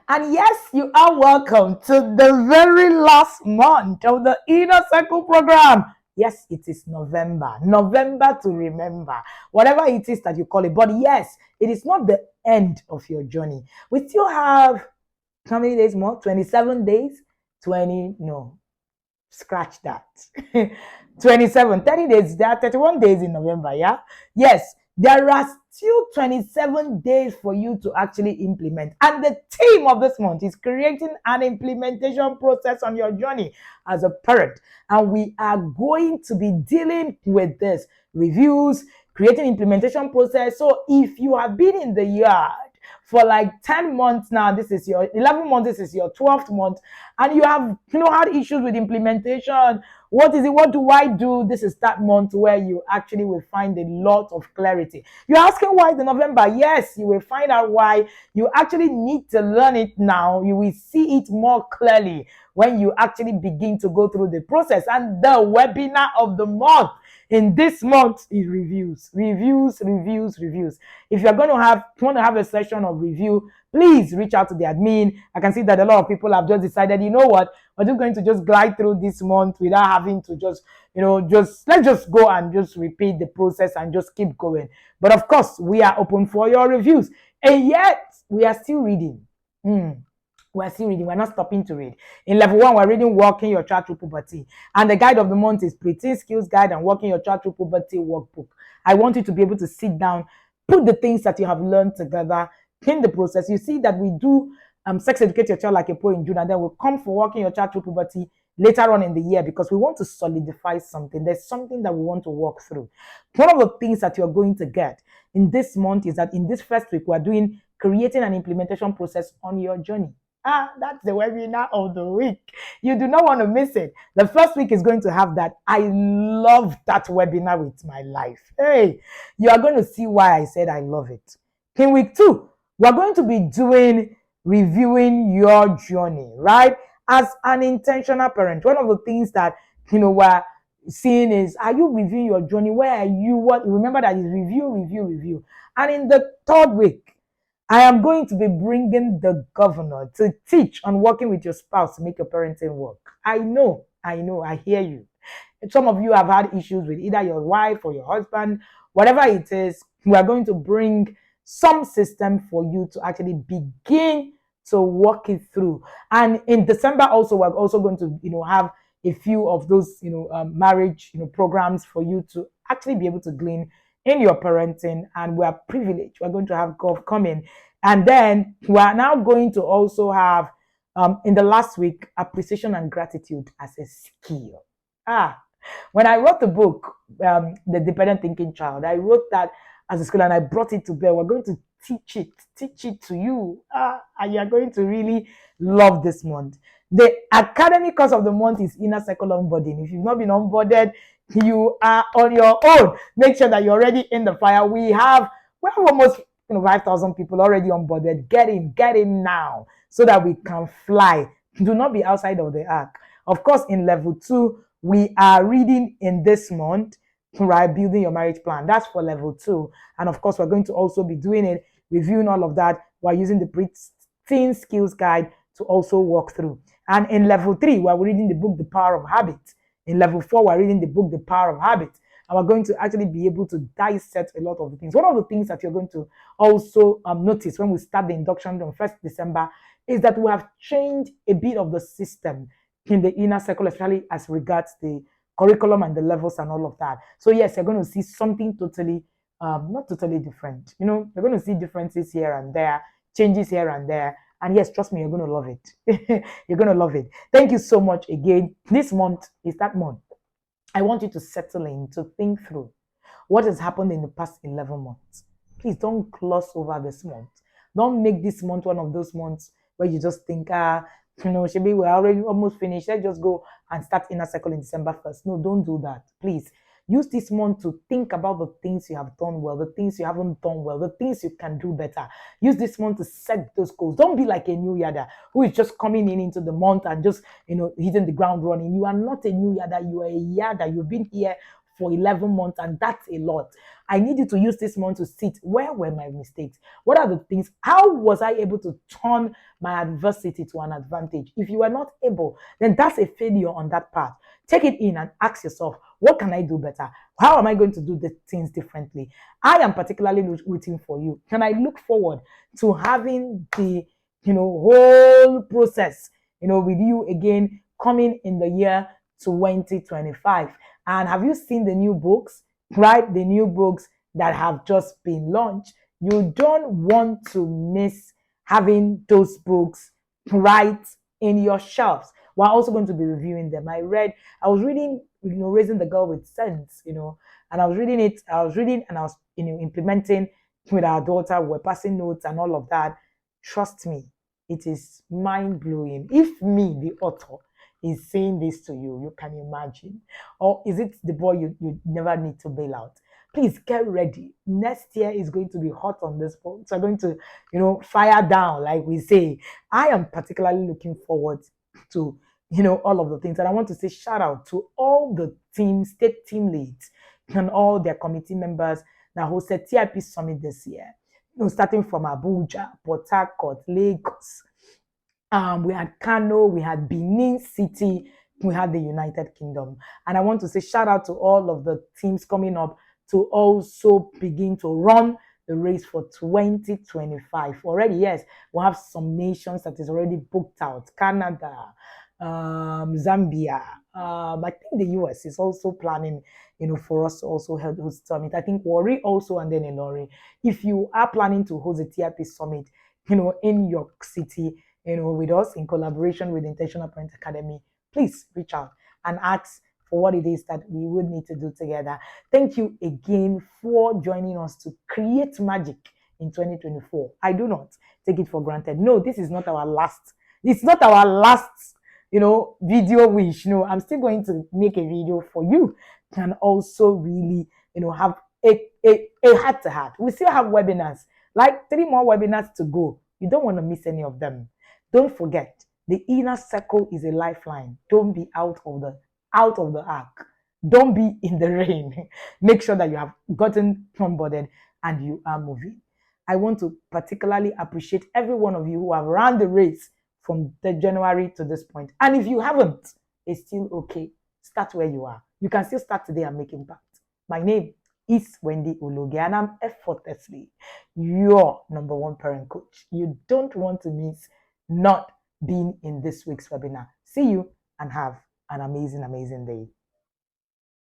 And yes, you are welcome to the very last month of the Inner Circle program. Yes, it is November. November to remember. Whatever it is that you call it. But yes, it is not the end of your journey. We still have how many days more? 27 days? 20, no, scratch that. 27, 30 days. There are 31 days in November, yeah? Yes, there are still 27 days for you to actually implement. And the theme of this month is creating an implementation process on your journey as a parent. And we are going to be dealing with this reviews, creating implementation process. So if you have been in the yard for like 10 months now, this is your 11 months, this is your 12th month, and you have had issues with implementation. What is it? What do I do? This is that month where you actually will find a lot of clarity. You're asking why the November? Yes, you will find out why. You actually need to learn it now. You will see it more clearly when you actually begin to go through the process. And the webinar of the month in this month is reviews. If you're going to want to have a session of review, please reach out to the admin. I can see that a lot of people have just decided, you know what, we're just going to just glide through this month without having to just let's just go and just repeat the process and just keep going. But of course, we are open for your reviews. And yet, we are still reading. We're still reading. We're not stopping to read. In level 1, we're reading Walking Your Child Through Puberty. And the guide of the month is Preteen Skills Guide and Walking Your Child Through Puberty Workbook. I want you to be able to sit down, put the things that you have learned together in the process. You see that we do Sex Educate Your Child Like a Pro in June, and then we'll come for Walking Your Child Through Puberty later on in the year, because we want to solidify something. There's something that we want to walk through. One of the things that you're going to get in this month is that in this first week, we're doing creating an implementation process on your journey. That's the webinar of the week. You do not want to miss it. The first week is going to have that. I love that webinar with my life. Hey, you are going to see why I said I love it. In week 2, we're going to be reviewing your journey, right? As an intentional parent, one of the things that, we're seeing is, are you reviewing your journey? Where are you? What? Remember that is review. And in the 3rd week, I am going to be bringing the governor to teach on working with your spouse to make your parenting work. I know, I hear you. Some of you have had issues with either your wife or your husband, whatever it is. We are going to bring some system for you to actually begin to work it through. And in December also, we're also going to, have a few of those, marriage, programs for you to actually be able to glean in your parenting. And we are privileged. We're going to have Gov come in. And then we are now going to also have, in the last week, appreciation and gratitude as a skill. When I wrote the book, The Dependent Thinking Child, I wrote that as a skill and I brought it to bear. We're going to teach it to you. And you're going to really love this month. The academic course of the month is Inner Circle Onboarding. If you've not been onboarded, you are on your own. Make sure that you're already in the fire. We have almost 5,000 people already onboarded. Get in now so that we can fly. Do not be outside of the ark. Of course, in level 2, we are reading in this month, right? Building your marriage plan. That's for level 2. And of course, we're going to also be doing it, reviewing all of that while using the Preteen Skills Guide to also walk through. And in level 3, we're reading the book, The Power of Habit. In level 4, we're reading the book, The Power of Habit. And we're going to actually be able to dissect a lot of the things. One of the things that you're going to also notice when we start the induction on 1st December is that we have changed a bit of the system in the Inner Circle, especially as regards the curriculum and the levels and all of that. So yes, you're going to see something totally, not totally different. You're going to see differences here and there, changes here and there. And yes, trust me, you're going to love it. You're going to love it. Thank you so much again. This month is that month. I want you to settle in, to think through what has happened in the past 11 months. Please don't gloss over this month. Don't make this month one of those months where you just think, Shebi, we're already almost finished. Let's just go and start Inner Circle in December 1st. No, don't do that. Please. Use this month to think about the things you have done well, the things you haven't done well, the things you can do better. Use this month to set those goals. Don't be like a new yada who is just coming in into the month and just, hitting the ground running. You are not a new yada. You are a yada. You've been here for 11 months, and that's a lot. I need you to use this month to sit. Where were my mistakes? What are the things? How was I able to turn my adversity to an advantage? If you are not able, then that's a failure on that path. Take it in and ask yourself, what can I do better? How am I going to do the things differently? I am particularly rooting for you. Can I look forward to having the whole process with you again coming in the year 2025? And have you seen the new books, right? The new books that have just been launched. You don't want to miss having those books right in your shelves. We're also going to be reviewing them. I was reading, Raising the Girl with Sense, and I was reading it. I was reading and I was, implementing with our daughter. We're passing notes and all of that. Trust me, it is mind blowing. If me, the author, is saying this to you, you can imagine. Or is it the boy you never need to bail out? Please get ready. Next year is going to be hot on this point. So I'm going to, fire down, like we say. I am particularly looking forward to, all of the things. And I want to say shout out to all the teams, state team leads, and all their committee members that hosted TIP Summit this year. Starting from Abuja, Port Harcourt, Lagos, we had Kano, we had Benin City, we had the United Kingdom. And I want to say shout out to all of the teams coming up to also begin to run the race for 2025. Already, yes, we have some nations that is already booked out. Canada, Zambia. I think the US is also planning, for us to also host summit. I think Warri also, and then Ilori. If you are planning to host a TIP summit, in your city, with us in collaboration with Intentional Parent Academy, please reach out and ask for what it is that we would need to do together. Thank you again for joining us to create magic in 2024. I do not take it for granted. No, this is not our last. It's not our last, video wish. No, I'm still going to make a video for you and also really, have a heart to heart. We still have webinars, like 3 more webinars to go. You don't want to miss any of them. Don't forget, the inner circle is a lifeline. Don't be out of the ark. Don't be in the rain. Make sure that you have gotten onboarded and you are moving. I want to particularly appreciate every one of you who have run the race from the January to this point. And if you haven't, it's still okay. Start where you are. You can still start today and make impact. My name is Wendy Ologe, and I'm effortlessly your number 1 parent coach. You don't want to miss not being in this week's webinar. See you and have an amazing, amazing day.